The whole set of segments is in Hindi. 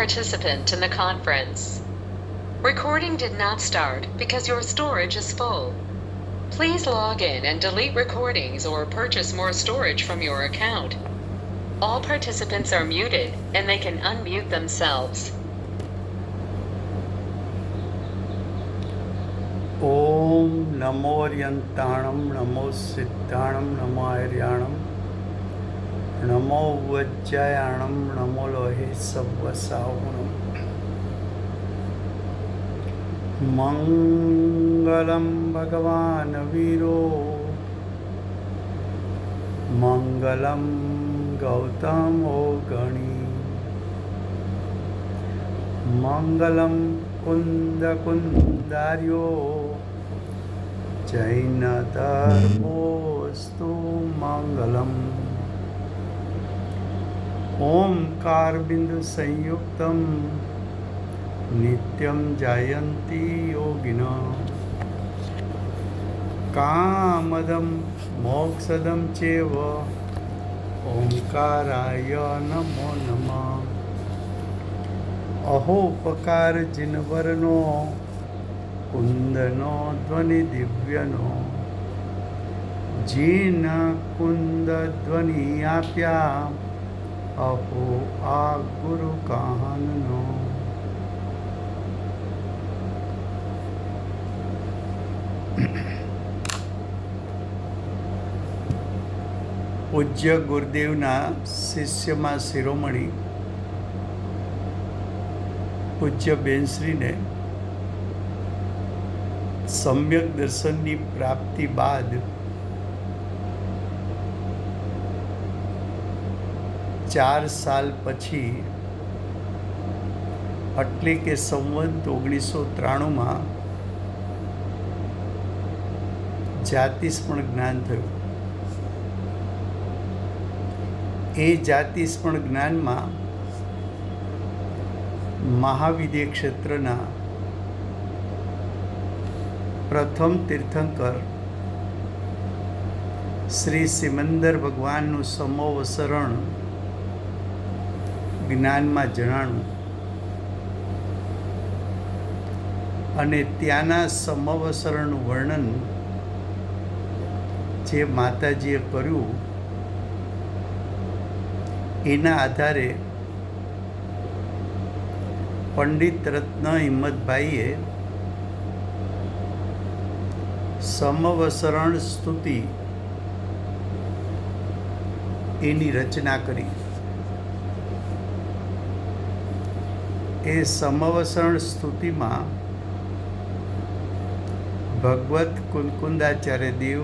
participant in the conference. Recording did not start because your storage is full. Please log in and delete recordings or purchase more storage from your account. All participants are muted and they can unmute themselves. ओम नमो अर्यंताणम नमो सिद्धाणम नमो आर्याणम नमो वज्जायाणम नमो लोहे सवसावणम मंगलम भगवान वीरो मंगलम गौतमो गणी मंगलम कुंद कुंदार्यो जैन धर्मोस्तु मंगलम ओंकार बिंदु संयुक्तम नित्यं जायन्ति योगिनो कामदं मोक्षदं चैव ओंकाराय नमो नमः अहोपकार जिनवरनो कुंदनो ध्वनि दिव्यनो जीन कुंद ध्वनि आप्या अहो आ गुरु काहननो પૂજ્ય ગુરુદેવના શિષ્યમાં શિરોમણી પૂજ્ય બેનશ્રીને સમ્યક દર્શનની પ્રાપ્તિ બાદ 4 સાલ પછી એટલે કે સંવત 1993 જાતિસ્પણ જ્ઞાન થયું. એ જાતિસ્પણ જ્ઞાનમાં મહાવિદ્ય ક્ષેત્રના પ્રથમ તીર્થંકર શ્રી સિમંદર ભગવાનનું સમોવસરણ જ્ઞાનમાં જણાણું અને ત્યાંના સમવસરણનું વર્ણન જે માતાજીએ કર્યું એના આધારે પંડિત રત્ન હિંમતભાઈએ સમવસરણ સ્તુતિ એની રચના કરી. એ સમવસરણ સ્તુતિમાં ભગવત કુંકુંદાચાર્ય દેવ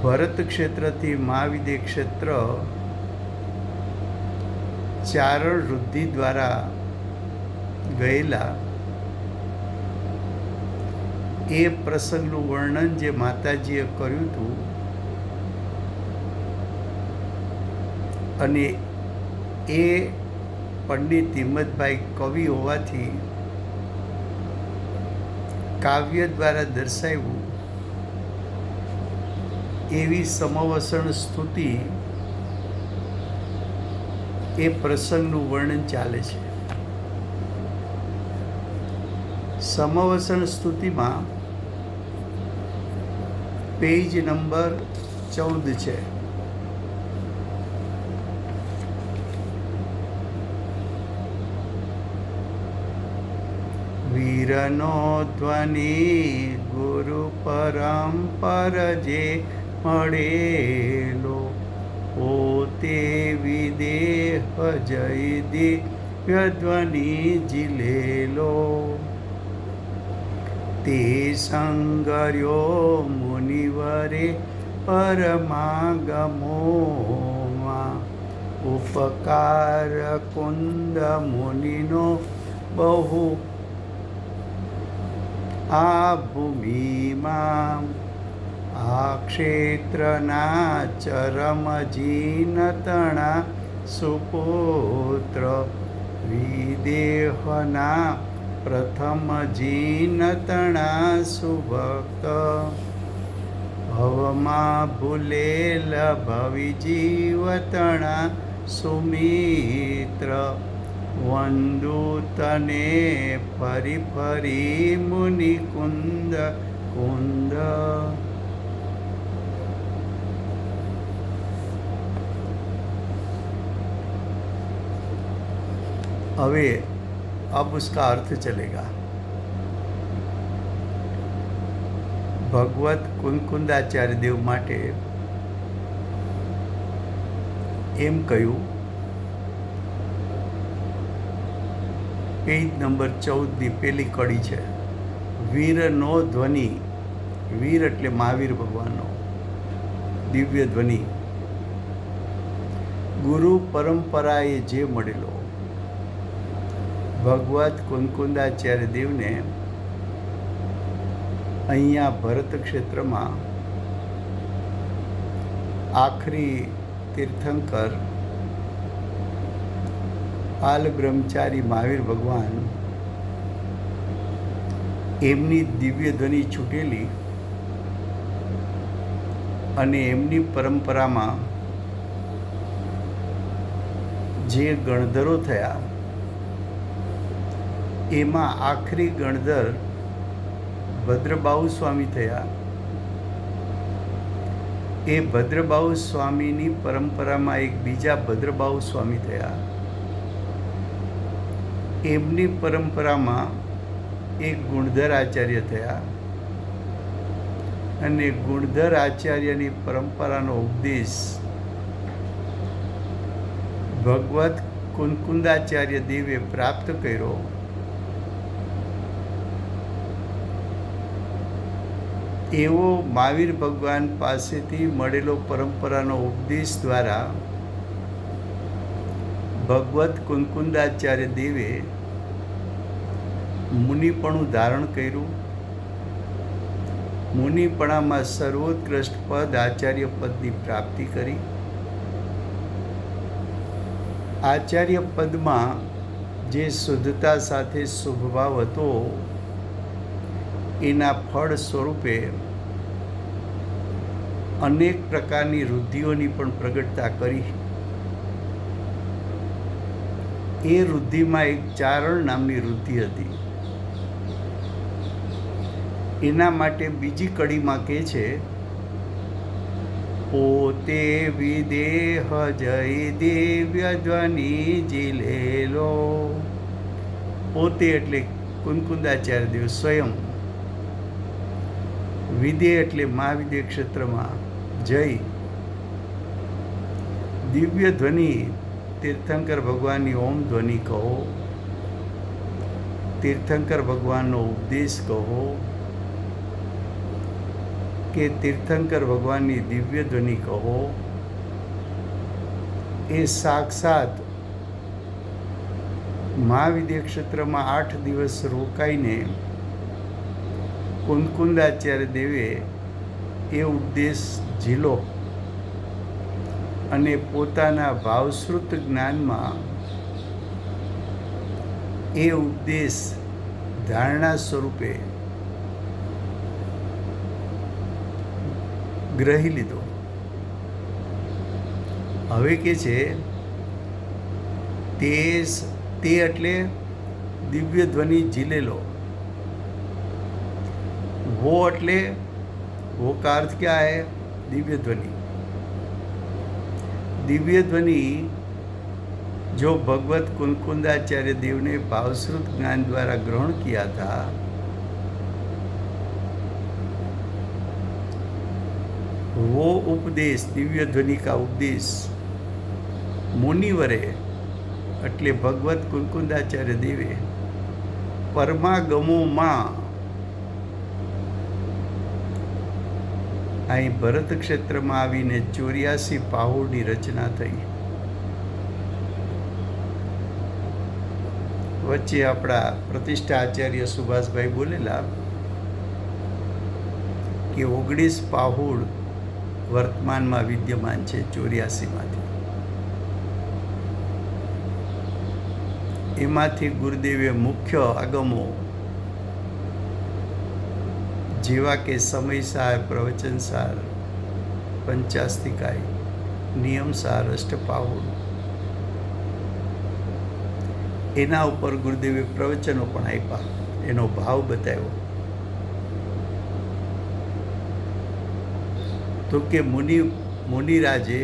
ભરત ક્ષેત્રથી મહાવિદ્ય ક્ષેત્ર ચારણ વૃદ્ધિ દ્વારા ગયેલા એ પ્રસંગનું વર્ણન જે માતાજીએ કર્યું હતું અને એ પંડિત હિંમતભાઈ કવિ હોવાથી કાવ્ય દ્વારા દર્શાવ્યું એવી સમવસરણ સ્તુતિ એ પ્રસંગનું વર્ણન ચાલે છે. સમવસરણ સ્તુતિમાં પેજ નંબર 14 છે. વીરનો ધ્વનિ ગુરુ પરંપર જે મળેલો પોતે વિદેહ જય દિવ્ય ધ્વનિ જીલેલો તે સંગર્યો મુનિવરે પરમાગમોમાં ઉપકાર કુંદ મુનિનો બહુ આ ભૂમિમાં આ ક્ષેત્રના ચરમજીનતણા સુપુત્ર વિદેહના પ્રથમ જીનતણા સુભક્ત ભવમાં ભૂલેલ ભવિ જીવતણા સુમિત્ર વંદુ તને ફરી ફરી મુનિ કુંદ કુંદ. હવે अब उसका अर्थ चलेगा. ભગવત કુંકુંદાચાર્ય દેવ માટે એમ કહ્યું, પેજ નંબર 14ની પેલી કડી છે. વીરનો ધ્વનિ. વીર એટલે મહાવીર ભગવાનનો દિવ્ય ધ્વનિ. ગુરુ પરંપરાએ જે મળેલો ભગવત કુંકુંદાચાર્ય દેવને અહીંયા ભરત ક્ષેત્રમાં આખરી તીર્થંકર બાલ બ્રહ્મચારી મહાવીર ભગવાન એમની દિવ્ય ધ્વનિ છૂટેલી અને એમની પરંપરામાં જે ગણધરો થયા એમાં આખરી ગણધર ભદ્રબાહુ સ્વામી થયા. એ ભદ્રબાહુ સ્વામીની પરંપરામાં એક બીજા ભદ્રબાહુ સ્વામી થયા. એમની પરંપરામાં એક ગુણધર આચાર્ય થયા અને ગુણધર આચાર્યની પરંપરાનો ઉપદેશ ભગવત કુંકુંદાચાર્ય દેવે પ્રાપ્ત કર્યો. એવો મહાવીર ભગવાન પાસેથી મળેલો પરંપરાનો ઉપદેશ દ્વારા ભગવત કુંકુંદાચાર્ય દેવે મુનિપણું ધારણ કર્યું. મુનિપણામાં સર્વોત્કૃષ્ટ પદ આચાર્ય પદની પ્રાપ્તિ કરી. આચાર્ય પદમાં જે શુદ્ધતા સાથે શુભભાવ હતો એના ફળ સ્વરૂપે અનેક પ્રકારની રુદ્ધિઓની પણ પ્રગટતા કરી. એ રુદ્ધિમાં એક ચારણ નામની રુદ્ધિ હતી. એના માટે બીજી કડીમાં કહે છે, પોતે વિદેહ જય દિવ્ય ધ્વનિ જીલેલો. પોતે એટલે કુંકુંદાચાર્ય દેવ સ્વયં. વિદેહ એટલે મહાવિદેહ ક્ષેત્રમાં જય દિવ્ય ધ્વનિ તીર્થંકર ભગવાનની ઓમ ધ્વનિ કહો, તીર્થંકર ભગવાનનો ઉપદેશ કહો કે તીર્થંકર ભગવાનની દિવ્ય ધ્વનિ કહો, એ સાક્ષાત મહાવિદેહ ક્ષેત્રમાં 8 દિવસ રોકાઈને કુંકુંદાચાર્ય દેવે એ ઉપદેશ ઝીલો અને પોતાના ભાવશ્રુત જ્ઞાનમાં એ ઉપદેશ ધારણા સ્વરૂપે ગ્રહી લીધો. હવે કે છે તે એટલે દિવ્ય ધ્વનિ ઝીલેલો. वो એટલે वो का अर्थ क्या है? दिव्य ध्वनि. दिव्य ध्वनि जो भगवत कुंकुंदाचार्य देव ने भावश्रुत ज्ञान द्वारा ग्रहण किया था, वो उपदेश दिव्य ध्वनि का उपदेश मुनिवरे એટલે ભગવત કુંકુંદાચાર્ય દેવે પરમાગમોમાં અહીં ભરત ક્ષેત્રમાં આવીને 84 પાહોડની રચના થઈ. વચ્ચે આપણા પ્રતિષ્ઠા આચાર્ય સુભાષભાઈ બોલેલા કે 19 પાહોડ વર્તમાનમાં વિદ્યમાન છે 84માંથી. એમાંથી ગુરુદેવે મુખ્ય આગમો જેવા કે સમયસાર, પ્રવચનસાર, પંચાસ્તિકાય, નિયમસાર, અષ્ટપાહોડ એના ઉપર ગુરુદેવે પ્રવચનો પણ આપ્યા, એનો ભાવ બતાવ્યો. તો કે મુનિરાજે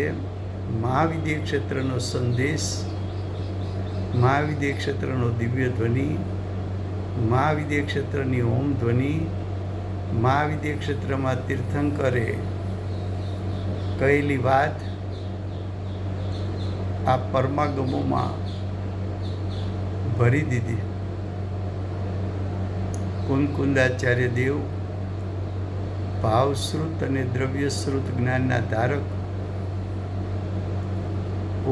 મહાવિદ્ય ક્ષેત્રનો સંદેશ, મહાવિદ્ય ક્ષેત્રનો દિવ્ય ધ્વનિ, મહાવિદ્ય ક્ષેત્રની ઓમ ધ્વનિ, મહાવિદ્ય ક્ષેત્રમાં તીર્થંકરે કહેલી વાત આ પરમાગમોમાં ભરી દીધી. કુંકુંદાચાર્ય દેવ ભાવશ્રુત અને દ્રવ્યશ્રુત જ્ઞાનના ધારક,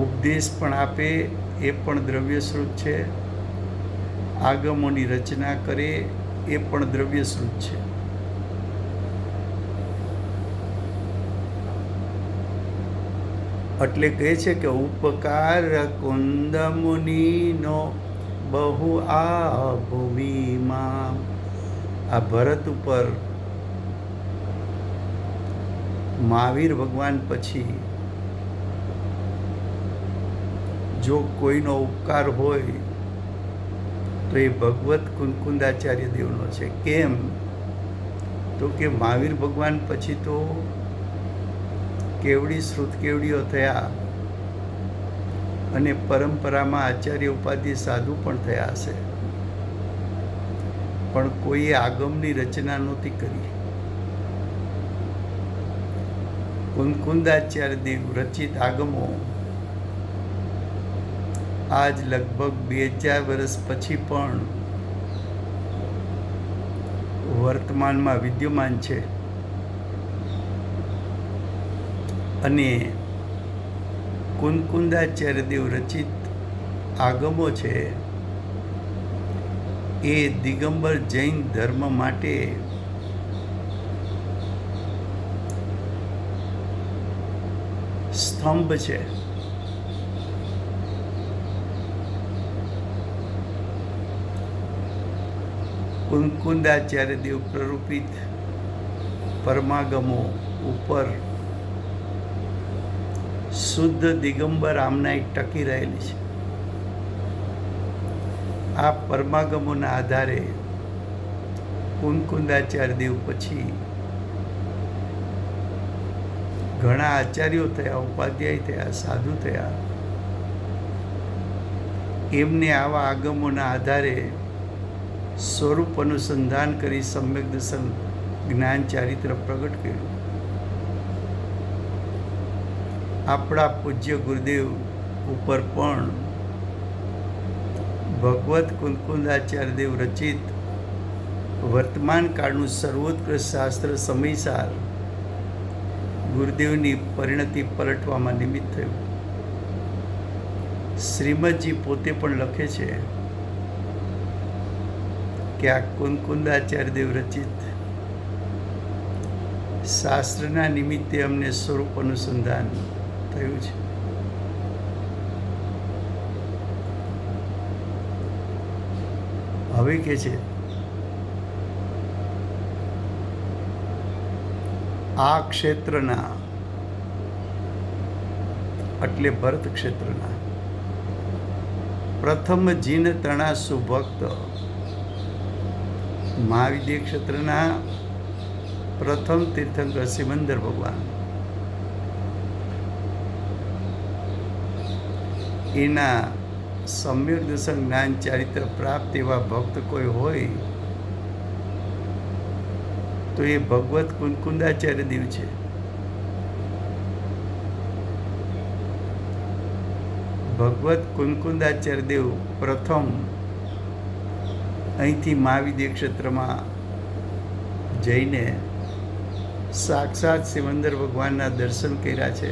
ઉપદેશ પણ આપે એ પણ દ્રવ્યશ્રુત છે, આગમોની રચના કરે એ પણ દ્રવ્યશ્રુત છે. એટલે કહે છે કે ઉપકાર કુંદ મુનિનો બહુ આ ભૂમિમાં. આ ભરત ઉપર મહાવીર ભગવાન પછી જો કોઈનો ઉપકાર હોય તો એ ભગવત કુંકુંદાચાર્ય દેવનો છે. કેમ? તો કે મહાવીર ભગવાન પછી તો કેવડી શ્રુત કેવડીઓ થયા અને પરંપરામાં આચાર્ય ઉપાધિ સાધુ પણ થયા હશે, પણ કોઈએ આગમની રચના નહોતી કરી. કુંકુંદાચાર્ય દેવ રચિત આગમો આજ લગભગ 2000 વર્ષ પછી પણ વર્તમાનમાં વિદ્યમાન છે. અને કુંકુંદાચાર્ય દેવ રચિત આગમો છે એ દિગંબર જૈન ધર્મ માટે સ્તંભ છે. કુંકુંદાચાર્ય દેવ પ્રરૂપિત પરમાગમો ઉપર શુદ્ધ દિગંબર આમનાઈ ટકી રહેલી છે. આ પરમાગમોના આધારે કુંકુંદાચાર્ય દેવ પછી ઘણા આચાર્યો થયા, ઉપાધ્યાય થયા, સાધુ થયા. એમને આવા આગમોના આધારે સ્વરૂપ અનુસંધાન કરી સમ્યક દર્શન જ્ઞાન ચારિત્ર પ્રગટ કર્યું. આપણા પૂજ્ય ગુરુદેવ ઉપર પણ ભગવત કુંકુંદાચાર્ય દેવ રચિત વર્તમાન કાળનું સર્વોત્કૃષ્ટ શાસ્ત્ર સમયસાર ગુરુદેવની પરિણતિ પલટવામાં નિમિત્ત થયું. શ્રીમદજી પોતે પણ લખે છે કે આ કુંકુંદાચાર્ય દેવ રચિત શાસ્ત્રના નિમિત્તે અમને સ્વરૂપ અનુસંધાન થયું છે. હવે કે છે આ ક્ષેત્રના એટલે ભરત ક્ષેત્રના પ્રથમ જીન તણાસુ ભક્ત, મહાવિદ્ય ક્ષેત્રના પ્રથમ તીર્થંકર સિમંદર ભગવાન, એના સમ્યક દર્શન જ્ઞાન ચારિત્ર પ્રાપ્ત એવા ભક્ત કોઈ હોય તો એ ભગવત કુંકુંદાચાર્ય દેવ છે. ભગવત કુંકુંદાચાર્ય દેવ પ્રથમ અહીંથી મહાવિદ્ય ક્ષેત્રમાં જઈને સાક્ષાત સિમંદર ભગવાનના દર્શન કર્યા છે,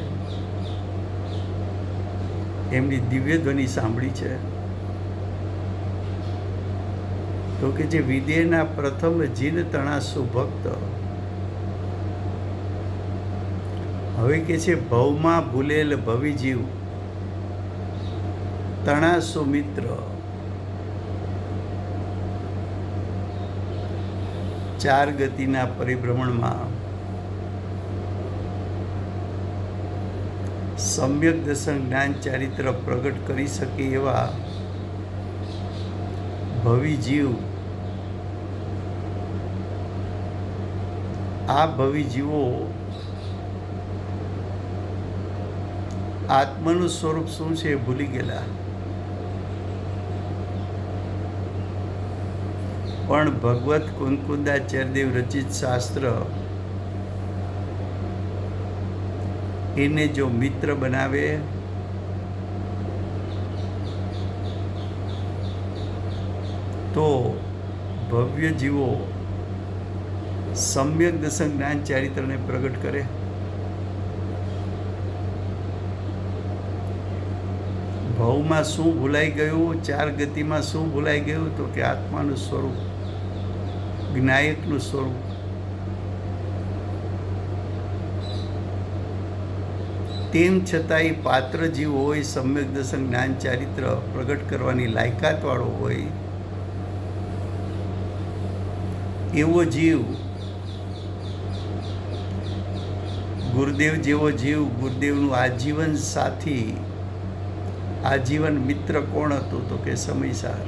એમની દિવ્ય ધ્વનિ સાંભળી છે. તો કે જે વિદેહના પ્રથમ જીન તણાસુ ભક્ત, હવે કે છે ભવમાં ભૂલેલ ભવી જીવ તણાસુ મિત્ર, ચાર ગતિના પરિભ્રમણમાં સમ્યક દર્શન જ્ઞાન ચારિત્ર પ્રગટ કરી શકે એવા ભવી જીવ, આ ભવી જીવો આત્માનું સ્વરૂપ શું છે એ ભૂલી ગયેલા, પણ ભગવત કુંકુદાચાર્યદેવ રચિત શાસ્ત્ર એને જો મિત્ર બનાવે તો ભવ્ય જીવો સમ્યક દસંગ જ્ઞાન ચારિત્રને પ્રગટ કરે. ભવમાં શું ભૂલાઈ ગયું, ચાર ગતિમાં શું ભૂલાઈ ગયું, તો કે આત્માનું સ્વરૂપ, જ્ઞાયકનું સ્વરૂપ. તેમ છતાંય પાત્ર જીવ હોય, સમ્યક દસંગ જ્ઞાન ચારિત્ર પ્રગટ કરવાની લાયકાતવાળો હોય, એવો જીવ, ગુરુદેવ જેવો જીવ, ગુરુદેવનું આજીવન સાથી, આજીવન મિત્ર કોણ હતું, તો કે સમયસાર.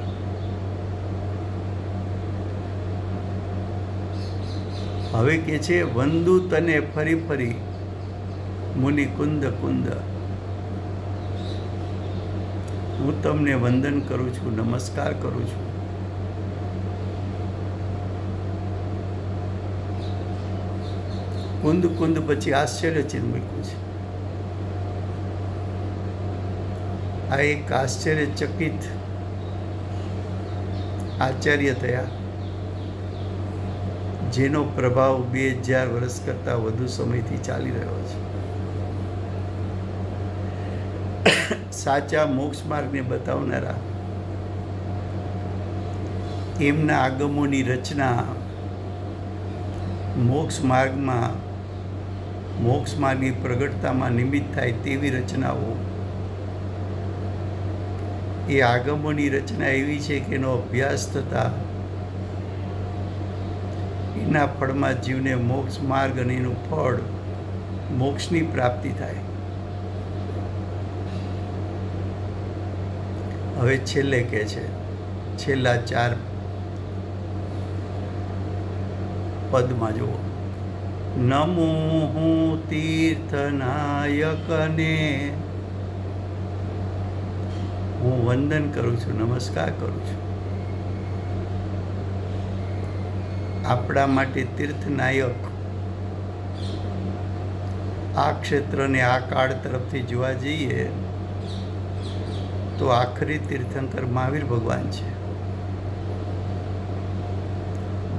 હવે કે છે વંદુ તને ફરી ફરી મુનિ કુંદ કુંદ, હું તમને વંદન કરું છું, નમસ્કાર કરું છું. કુંદ કુંદ પછી આશ્ચર્યચિહ્ન મૂક્યું છે. આ એક આશ્ચર્યચકિત આચાર્ય થયા, જેનો પ્રભાવ 2000 વર્ષ કરતાં વધુ સમયથી ચાલી રહ્યો છે. સાચા મોક્ષ માર્ગને બતાવનારા, એમના આગમોની રચના મોક્ષ માર્ગની પ્રગટતામાં નિમિત્ત થાય તેવી રચનાઓ, એ આગમોની રચના એવી છે કે એનો અભ્યાસ થતાં એના ફળમાં જીવને મોક્ષ માર્ગ અને એનું ફળ મોક્ષની પ્રાપ્તિ થાય. હવે છેલ્લે કહે છે, છેલ્લા 4 પદમાં જુઓ, નમો હું તીર્થનાયકને, હું વંદન કરું છું, નમસ્કાર કરું છું. આપણા માટે તીર્થનાયક, આ ક્ષેત્રને આ કાળ તરફથી જોવા જઈએ તો આખરી તીર્થંકર મહાવીર ભગવાન છે.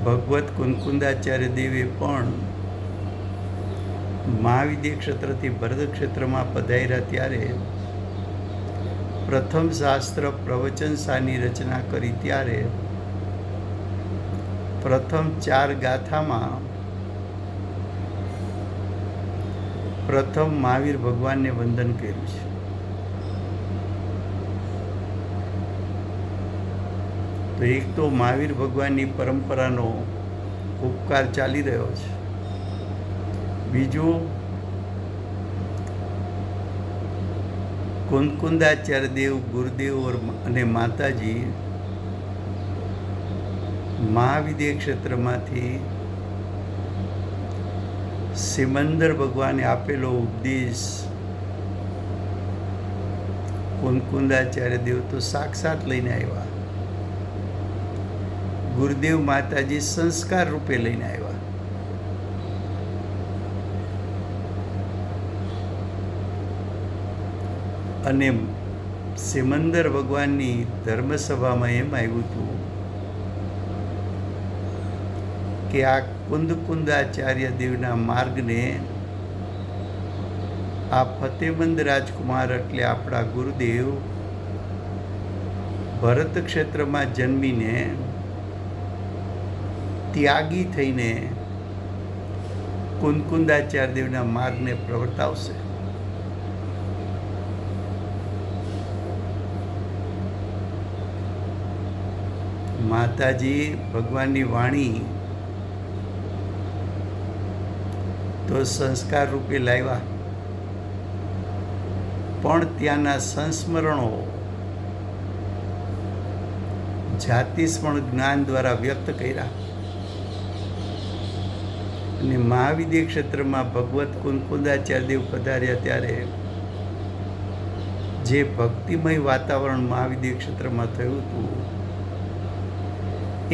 ભગવત કુંકુદાચાર્ય દેવે પણ મહાવિદ્ય ક્ષેત્રથી ભરત ક્ષેત્રમાં પધાર્યા ત્યારે પ્રથમ શાસ્ત્ર પ્રવચન સાની રચના કરી ત્યારે પ્રથમ 4 ગાથામાં પ્રથમ મહાવીર ભગવાનને વંદન કર્યું છે. તો એક તો મહાવીર ભગવાનની પરંપરાનો ઉપકાર ચાલી રહ્યો છે, બીજું કુંકુદાચાર્ય દેવ, ગુરુદેવ અને માતાજી મહાવિદ્ય ક્ષેત્રમાંથી સિમંદર ભગવાને આપેલો ઉપદેશ કુંકુદાચાર્ય દેવ તો સાક્ષાત લઈને આવ્યા, ગુરુદેવ માતાજી સંસ્કાર રૂપે લઈને આવ્યા. અને સિમંદર ભગવાનની ધર્મસભામાં એમ આવ્યું હતું કે આ કુંકુદાચાર્ય દેવના માર્ગને આ ફતેમંદ રાજકુમાર એટલે આપણા ગુરુદેવ ભરત ક્ષેત્રમાં જન્મીને ત્યાગી થઈને કુંકુદાચાર્ય દેવના માર્ગને પ્રવર્તાવશે. માતાજી ભગવાનની વાણી તો સંસ્કાર રૂપે લાવ્યા, પણ ત્યાંના સંસ્મરણો જાતિસ્મરણ જ્ઞાન દ્વારા વ્યક્ત કર્યા. અને મહાવિદ્ય ક્ષેત્રમાં ભગવત કુંકુંદાચાર્યદેવ પધાર્યા ત્યારે જે ભક્તિમય વાતાવરણ મહાવિદ્ય ક્ષેત્રમાં થયું હતું,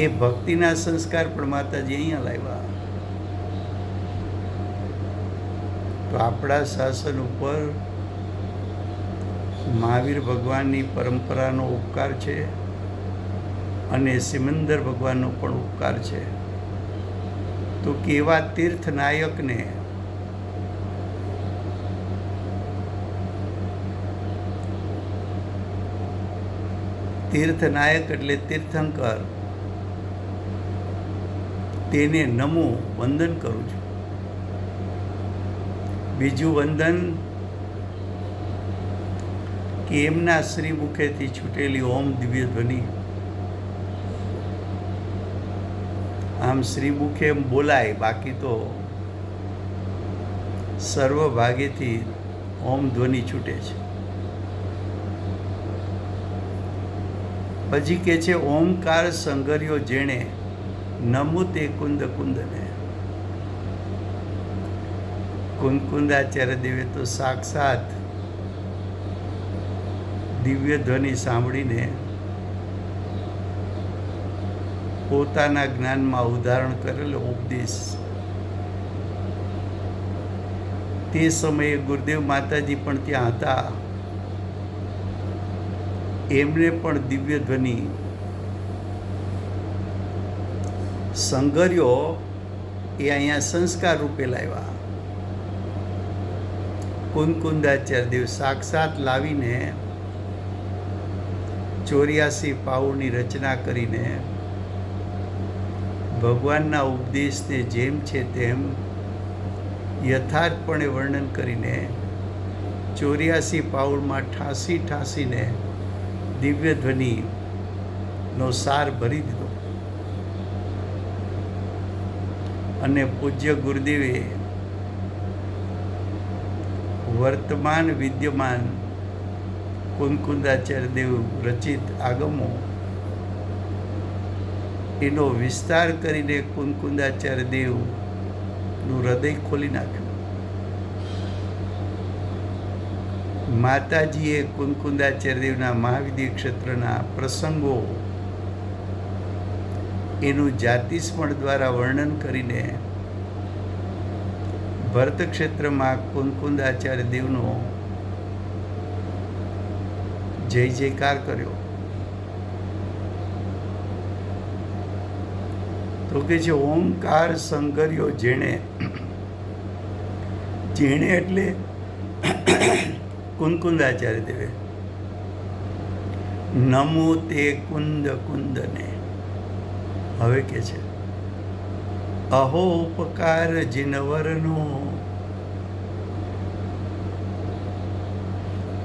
એ ભક્તિના સંસ્કાર પણ માતાજી અહીંયા લાવ્યા. તો આપણા શાસન ઉપર મહાવીર ભગવાનની પરંપરાનો ઉપકાર છે અને સિમંદર ભગવાનનો પણ ઉપકાર છે. તો કેવા તીર્થનાયકને તીર્થનાયક એટલે તીર્થંકર, તેને નમો વંદન કરું છું. બીજું વંદન કે એમના શ્રી મુખેથી છૂટેલી ઓમ દિવ્ય ધ્વનિ. આમ શ્રી મુખે એમ બોલાય, બાકી તો સર્વ ભાગેથી ઓમ ધ્વનિ છૂટે છે. પછી કે છે ઓમકાર સંગર્યો જેણે નમુ તે કુંદ કુંદને. કુંદકુંદાચાર્ય દેવે તો સાક્ષાત દિવ્ય ધ્વનિ સાંભળીને પોતાના જ્ઞાનમાં ઉદાહરણ કરેલો ઉપદેશ. તે સમયે ગુરુદેવ માતાજી પણ ત્યાં હતા. એમને પણ દિવ્ય ધ્વનિ સંગર્યો એ અહીંયા સંસ્કાર રૂપે લાવ્યા. કુંદકુંદાચાર્ય દેવ સાક્ષાત લાવીને 84 પાઉની રચના કરીને ભગવાનના ઉપદેશને જેમ છે તેમ યથાર્થપણે વર્ણન કરીને 84 પાઉલમાં ઠાંસીને દિવ્ય ધ્વનિનો સાર ભરી દીધો. અને પૂજ્ય ગુરુદેવે વર્તમાન વિદ્યમાન કુંદકુંદાચાર્ય દેવ રચિત આગમો એનો વિસ્તાર કરીને કુંદકુંદાચાર્ય દેવનું હૃદય ખોલી નાખ્યું. માતાજીએ કુંદકુંદાચાર્ય દેવના મહાવિદ્ય ક્ષેત્રના પ્રસંગો એનું જાતિસ્મરણ દ્વારા વર્ણન કરીને ભરત ક્ષેત્રમાં કુંદકુંદાચાર્ય દેવનો જય જયકાર કર્યો. તો કે છે ઓમકાર સંગર્યો જેણે એટલે કુંદકુંદાચાર્ય દેવે નમો તે કુંદ કુંદને. હવે કે છે અહો ઉપકાર જીનવરનો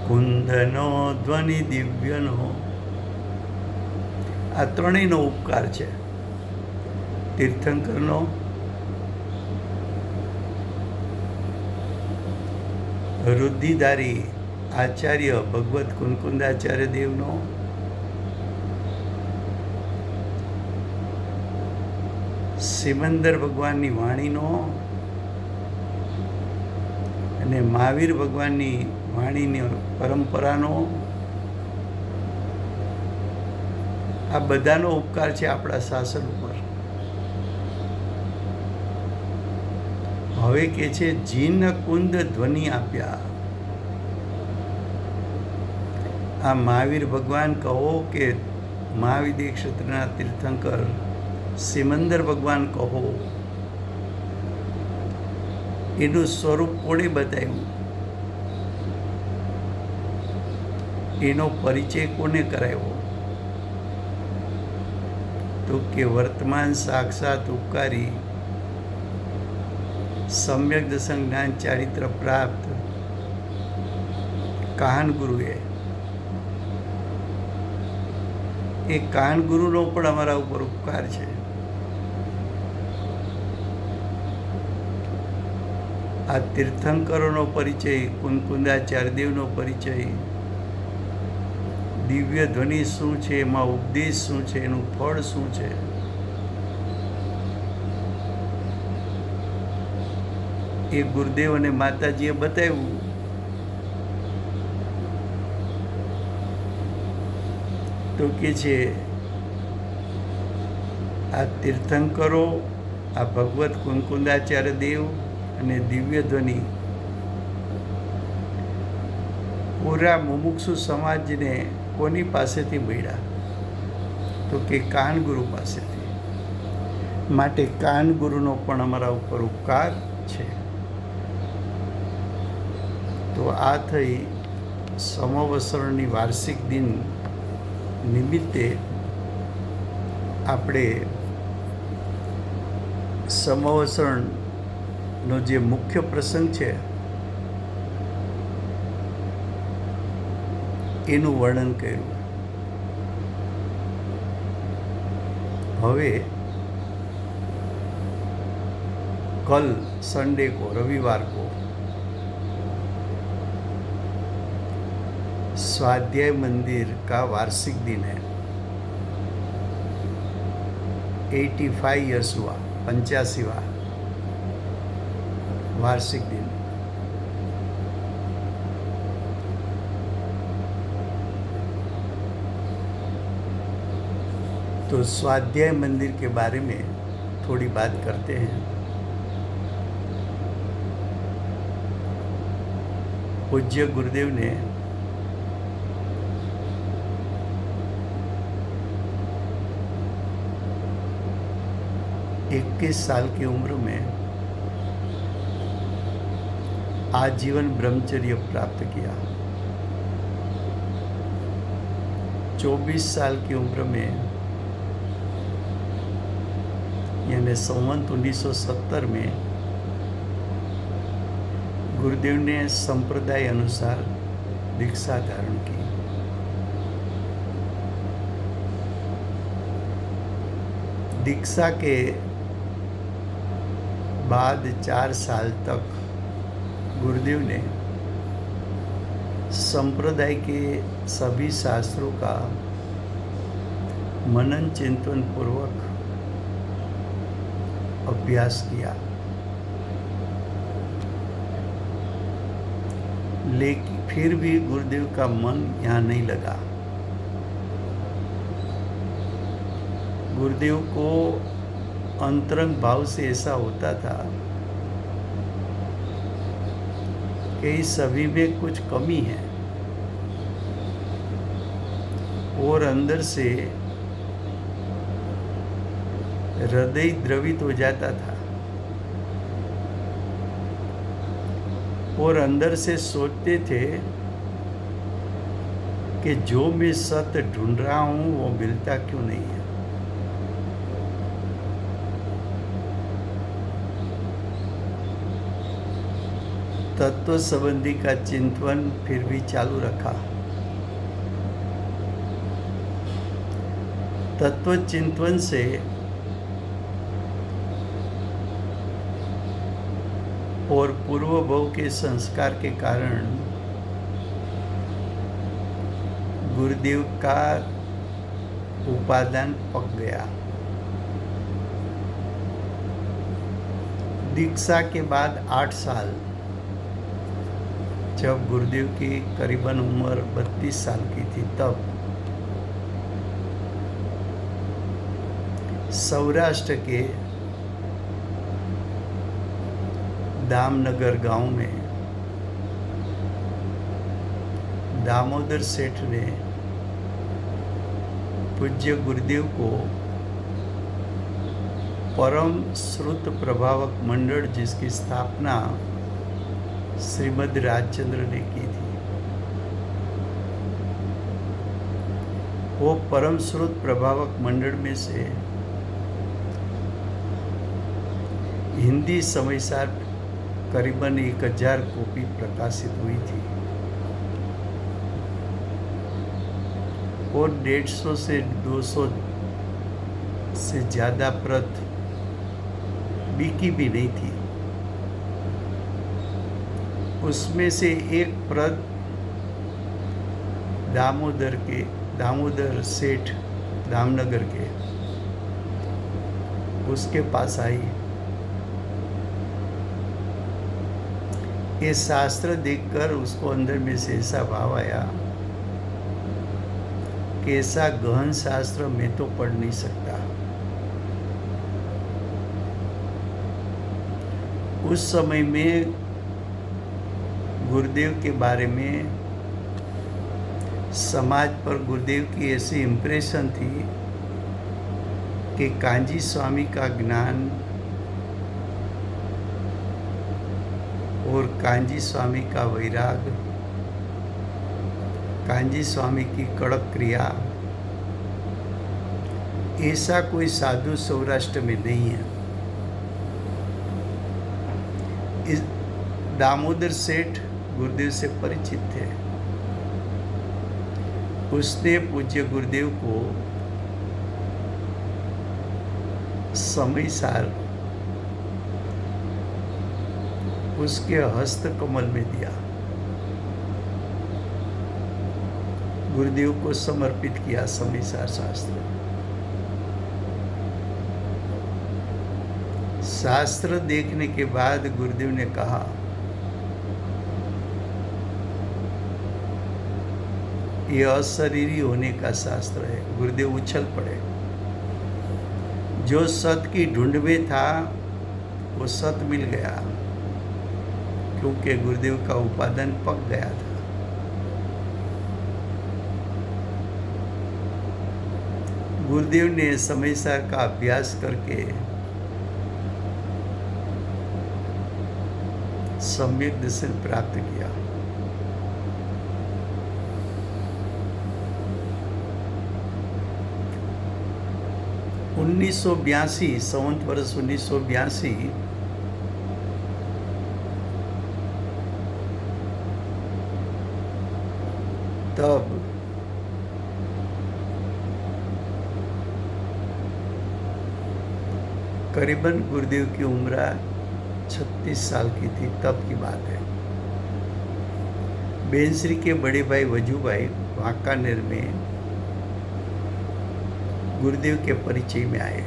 કુંદનો ધ્વનિ દિવ્યનો. આ ત્રણેયનો ઉપકાર છે. તીર્થંકરનો, રુદ્ધિધારી આચાર્ય ભગવત કુંદકુંદાચાર્ય દેવનો, સિમંદર ભગવાનની વાણીનો અને મહાવીર ભગવાનની વાણીની પરંપરાનો. આ બધાનો ઉપકાર છે આપણા શાસન ઉપર. હવે કે છે જીન કુંદ ધ્વનિ આપ્યા. આ મહાવીર ભગવાન કહો કે મહાવિદ્ય ક્ષેત્રના તીર્થંકર સિમંદર ભગવાન કહો, એનું સ્વરૂપ કોણે બતાવ્યું, એનો પરિચય કોને કરાવ્યો? તો કે વર્તમાન સાક્ષાત ઉપકારી સમ્યક દસંગ જ્ઞાન ચારિત્ર પ્રાપ્ત કાહન ગુરુએ. એ કાહન ગુરુનો પણ અમારા ઉપર ઉપકાર છે. આ તીર્થંકરોનો પરિચય, કુંદકુંદાચાર્ય દેવનો પરિચય દિવ્ય ધ્વનિ શું છે, એમાં ઉપદેશ શું છે, એનું ફળ શું છે, એ ગુરુદેવ અને માતાજીએ બતાવ્યું. તો કે છે આ તીર્થંકરો, આ ભગવત કુંકુંદાચાર્ય દેવ અને દિવ્ય ધ્વનિ પૂરા મુમુક્ષુ સમાજને કોની પાસેથી મળ્યા? તો કે કાનગુરુ પાસેથી. માટે કાનગુરુનો પણ અમારા ઉપર ઉપકાર છે. તો આ થઈ સમવસરણની વાર્ષિક દિન નિમિત્તે આપણે સમવસરણનો જે મુખ્ય પ્રસંગ છે એનું વર્ણન કર્યું. હવે कल संडे को, रविवार को स्वाध्याय मंदिर का वार्षिक दिन है. 85 ईयर्स हुआ, 85वां वार्षिक दिन. तो स्वाध्याय मंदिर के बारे में थोड़ी बात करते हैं. पूज्य गुरुदेव ने इक्कीस साल की उम्र में आजीवन ब्रह्मचर्य प्राप्त किया. 24 साल की उम्र में यानी संवत 1970 में गुरुदेव ने संप्रदाय अनुसार दीक्षा धारण की. दीक्षा के बाद 4 साल तक गुरुदेव ने संप्रदाय के सभी शास्त्रों का मनन चिंतन पूर्वक अभ्यास किया. लेकिन फिर भी गुरुदेव का मन यहाँ नहीं लगा. गुरुदेव को अंतरंग भाव से ऐसा होता था कि सभी में कुछ कमी है और अंदर से हृदय द्रवित हो जाता था और अंदर से सोचते थे कि जो मैं सत्य ढूंढ रहा हूँ वो मिलता क्यों नहीं है. तत्व संबंधी का चिंतन फिर भी चालू रखा. तत्व चिंतन से और पूर्व भव के संस्कार के कारण गुरुदेव का उपादान पक गया. दीक्षा के बाद 8 साल, जब गुरुदेव की करीबन उम्र 32 साल की थी, तब सौराष्ट्र के दामनगर गांव में दामोदर सेठ ने पूज्य गुरुदेव को परम श्रुत प्रभावक मंडल, जिसकी स्थापना श्रीमद राजचंद्र ने की थी, वो परम श्रुत प्रभावक मंडल में से हिंदी समयसार करीबन 1000 कॉपी प्रकाशित हुई थी और 150 से 200 से ज़्यादा प्रत बिकी भी नहीं थी. उसमें से एक प्रत दामोदर के दामोदर सेठ दामनगर के, उसके पास आई। ये शास्त्र देखकर उसको अंदर में से ऐसा भाव आया कि ऐसा गहन शास्त्र मैं तो पढ़ नहीं सकता। उस समय में गुरुदेव के बारे में समाज पर गुरुदेव की ऐसी इम्प्रेशन थी कि कांजी स्वामी का ज्ञान और कांजी स्वामी का वैराग, कांजी स्वामी की कड़क क्रिया, ऐसा कोई साधु सौराष्ट्र में नहीं है। इस दामोदर सेठ गुरुदेव से परिचित थे। उसने पूज्य गुरुदेव को समयसार उसके हस्त कमल में दिया, गुरुदेव को समर्पित किया समयसार शास्त्र। शास्त्र देखने के बाद गुरुदेव ने कहा, यह अशरीरी होने का शास्त्र है। गुरुदेव उछल पड़े। जो सत की ढूंढ में था वो सत मिल गया, क्योंकि गुरुदेव का उपादान पक गया था। गुरुदेव ने समयसार का अभ्यास करके सम्यक दर्शन प्राप्त किया। संवत वर्ष 1982 तब करीबन गुरुदेव की उम्र 36 साल की थी, तब की बात है। बेंसरी के बड़े भाई वजूभाई वांकानेर में गुरुदेव के परिचय में आए।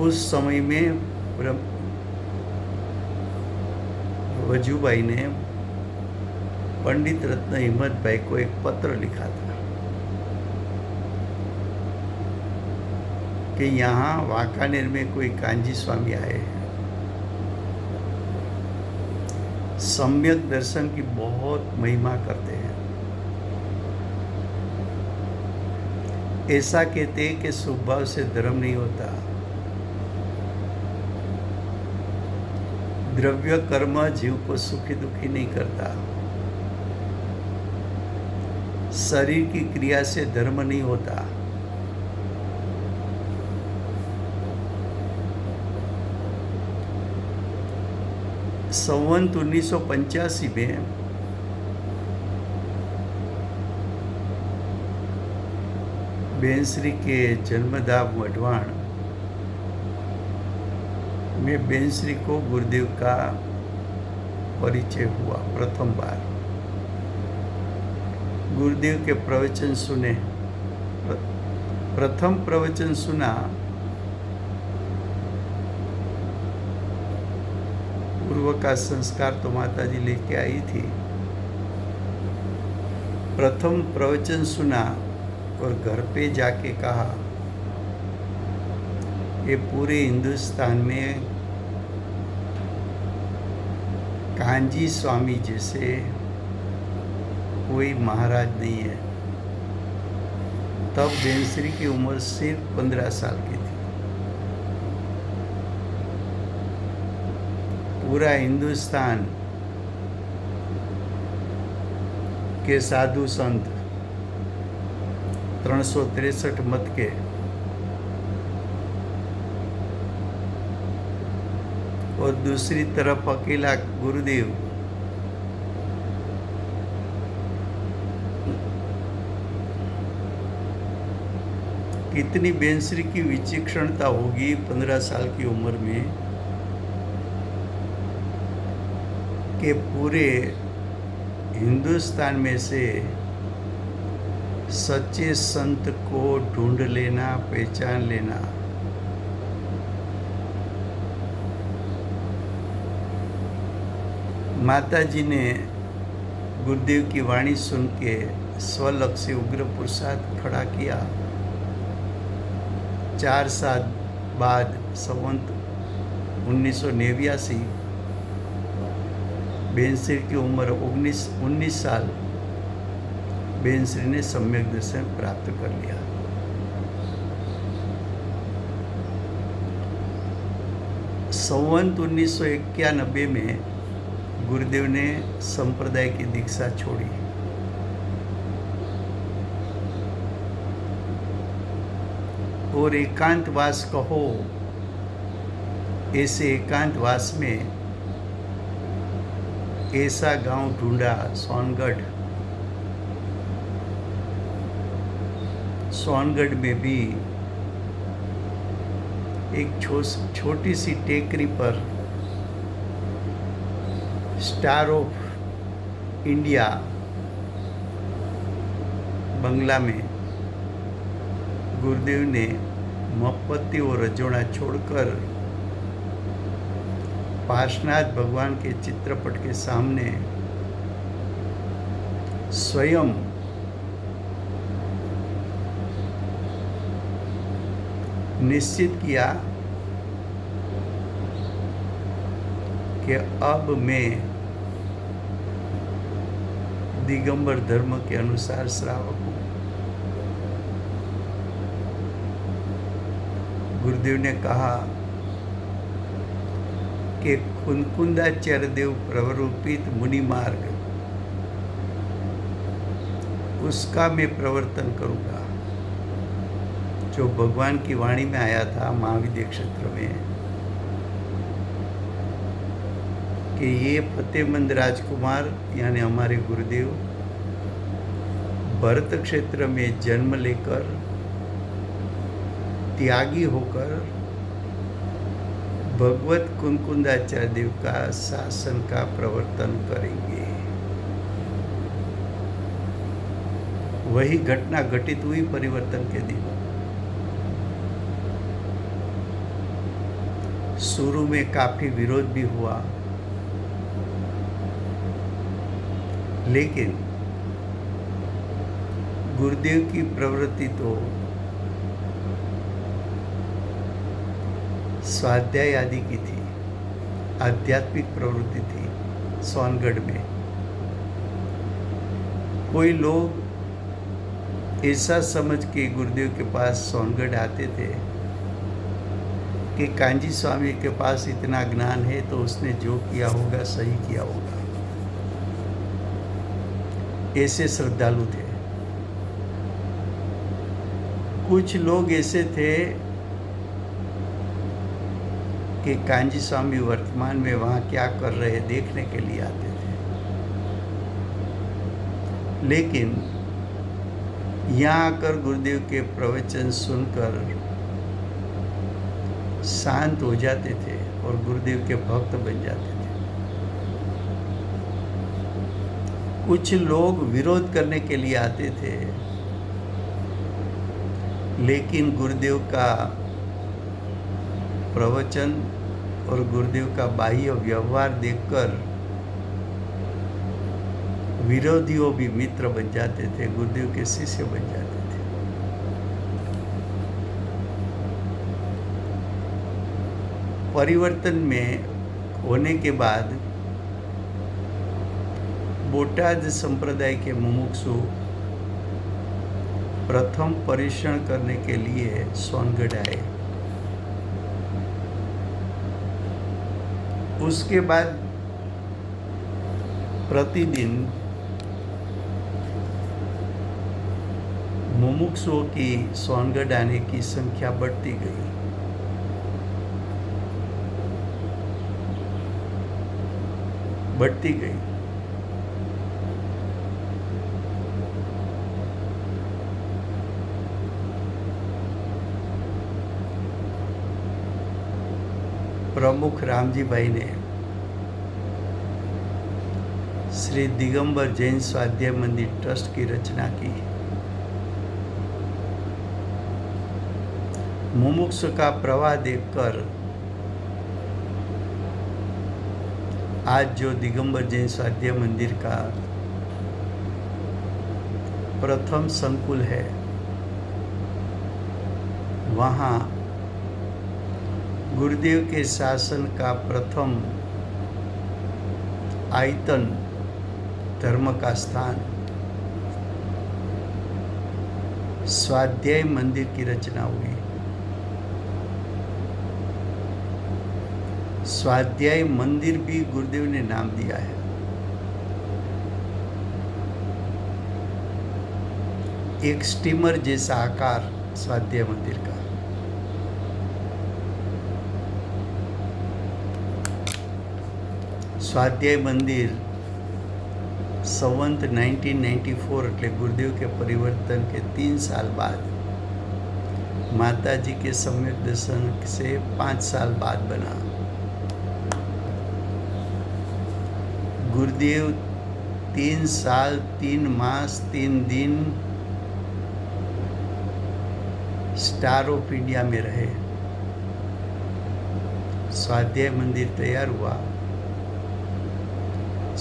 उस समय में वजूभाई ने पंडित रत्न हिम्मत भाई को एक पत्र लिखा था कि यहाँ वांकानेर में कोई कांजी स्वामी आए हैं, सम्यक दर्शन की बहुत महिमा करते हैं। ऐसा कहते हैं कि स्वभाव से धर्म नहीं होता, द्रव्य कर्म जीव को सुखी दुखी नहीं करता, शरीर की क्रिया से धर्म नहीं होता। संवत 1985 में बेंसरी के जन्मधाम वढवाण में बेंसरी को गुरुदेव का परिचय हुआ। प्रथम बार गुरुदेव के प्रवचन सुने, प्रथम प्रवचन सुना पूर्व का संस्कार तो माता जी लेके आई थी। प्रथम प्रवचन सुना और घर पे जाके कहा, ये पूरे हिंदुस्तान में कांजी स्वामी जैसे कोई महाराज नहीं है। तब बेंसरी की उम्र सिर्फ 15 साल की थी। पूरा हिंदुस्तान के साधु संत 363 मत के और दूसरी तरफ अकेला गुरुदेव, कितनी बेंसरी की विचक्षणता होगी 15 साल की उम्र में कि पूरे हिंदुस्तान में से सच्चे संत को ढूंढ लेना, पहचान लेना। माता जी ने गुरुदेव की वाणी सुन के स्वलक से उग्र पुरुषार्थ खड़ा किया। 4 साल बाद संवत 1989 बेनश्री की उम्र 19 साल, बेनश्री ने सम्यक दर्शन प्राप्त कर लिया। संवत 1991 में गुरुदेव ने संप्रदाय की दीक्षा छोड़ी। और एकांतवास कहो, ऐसे एकांतवास में ऐसा गांव ढूंढा, सोनगढ़। सोनगढ़ में भी एक छोटी सी टेकरी पर स्टार ऑफ इंडिया बंगला में गुरुदेव ने मोमबत्ती और रजोड़ा छोड़कर पार्श्वनाथ भगवान के चित्रपट के सामने स्वयं निश्चित किया कि अब मैं दिगंबर धर्म के अनुसार श्रावक हूँ। गुरुदेव ने कहा कि कुनकुंदाचार्य देव प्रवरूपित मुनि मार्ग, उसका मैं प्रवर्तन करूँगा, जो भगवान की वाणी में आया था महाविद्य क्षेत्र में कि ये फतेहमंद राजकुमार यानी हमारे गुरुदेव भरत क्षेत्र में जन्म लेकर त्यागी होकर भगवत कुनकुंदाचार्य देव का शासन का प्रवर्तन करेंगे। वही घटना घटित हुई परिवर्तन के दिन। शुरू में काफी विरोध भी हुआ, लेकिन गुरुदेव की प्रवृत्ति तो स्वाध्याय आदि की थी, आध्यात्मिक प्रवृत्ति थी। सोनगढ़ में कोई लोग ऐसा समझ के गुरुदेव के पास सोनगढ़ आते थे कि कांजी स्वामी के पास इतना ज्ञान है तो उसने जो किया होगा सही किया होगा, ऐसे श्रद्धालु थे। कुछ लोग ऐसे थे कि कांजी स्वामी वर्तमान में वहाँ क्या कर रहे देखने के लिए आते थे, लेकिन यहाँ आकर गुरुदेव के प्रवचन सुनकर शांत हो जाते थे और गुरुदेव के भक्त बन जाते थे। कुछ लोग विरोध करने के लिए आते थे, लेकिन गुरुदेव का प्रवचन और गुरुदेव का बाह्य व्यवहार देखकर विरोधियों भी मित्र बन जाते थे, गुरुदेव के शिष्य बन जाते थे। परिवर्तन में होने के बाद बोटाद संप्रदाय के मुमुक्षु प्रथम परीक्षण करने के लिए सोनगढ़ आए। उसके बाद प्रतिदिन मुमुक्षुओं की सोनगढ़ आने की संख्या बढ़ती गई। बढ़ती गई। प्रमुख रामजी भाई ने श्री दिगंबर जैन स्वाध्याय मंदिर ट्रस्ट की रचना की। मुमुक्षु का प्रवाह देखकर आज जो दिगंबर जैन स्वाध्याय मंदिर का प्रथम संकुल है, वहाँ गुरुदेव के शासन का प्रथम आयतन धर्म का स्थान स्वाध्याय मंदिर की रचना हुई। स्वाध्याय मंदिर भी गुरुदेव ने नाम दिया है। एक स्टीमर जैसा आकार स्वाध्याय मंदिर का। स्वाध्याय मंदिर संवत 1994 એટલે ગુરુદેવ के परिवर्तन के 3 साल बाद, माता जी के सम्यक दर्शन से 5 साल बाद बना। गुरुदेव 3 साल 3 मास 3 दिन स्टार ऑफ इंडिया में रहे। स्वाध्याय मंदिर तैयार हुआ।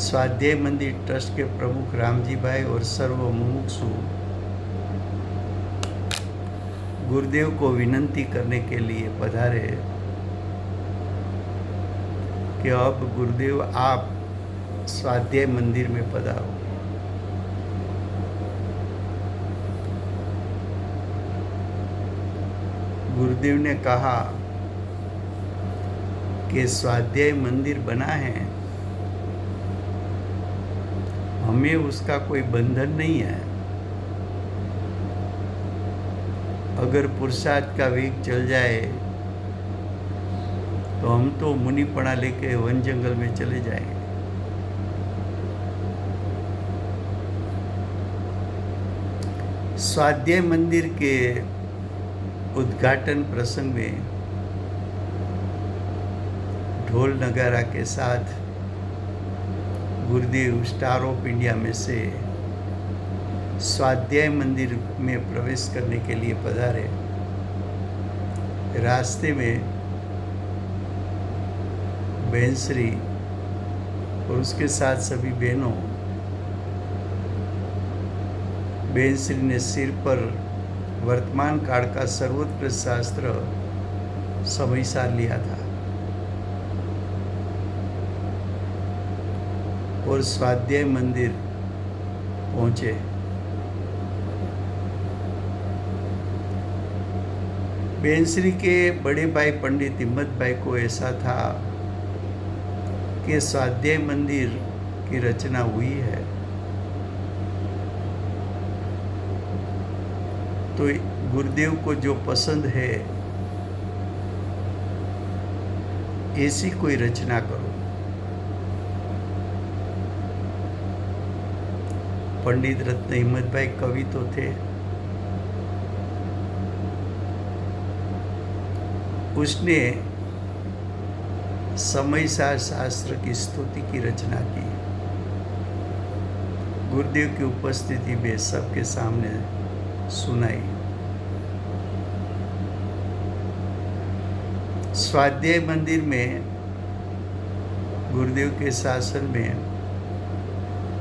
स्वाध्याय मंदिर ट्रस्ट के प्रमुख रामजी भाई और सर्व मुमुक्षु गुरुदेव को विनंती करने के लिए पधारे कि अब गुरुदेव आप स्वाध्याय मंदिर में पधारो। गुरुदेव ने कहा कि स्वाध्याय मंदिर बना है, हमें उसका कोई बंधन नहीं है। अगर पुरुषार्थ का वेग चल जाए तो हम तो मुनिपना लेके वन जंगल में चले जाएंगे। स्वाध्याय मंदिर के उद्घाटन प्रसंग में ढोल नगारा के साथ गुरुदेव स्टार ऑफ इंडिया में से स्वाध्याय मंदिर में प्रवेश करने के लिए पधारे। रास्ते में बहन श्री और उसके साथ सभी बहनों, बहन श्री ने सिर पर वर्तमान काल का सर्वोत्कृष्ट शास्त्र समयसार लिया था और स्वाध्याय मंदिर पहुंचे। बहन श्री के बड़े भाई पंडित हिम्मत भाई को ऐसा था कि स्वाध्याय मंदिर की रचना हुई है तो गुरुदेव को जो पसंद है ऐसी कोई रचना करो। पंडित रत्न हिम्मत भाई कवि तो थे, उसने समयसार शास्त्र की स्तुति की रचना की। गुरुदेव की उपस्थिति में सबके सामने सुनाई। स्वाध्याय मंदिर में गुरुदेव के शासन में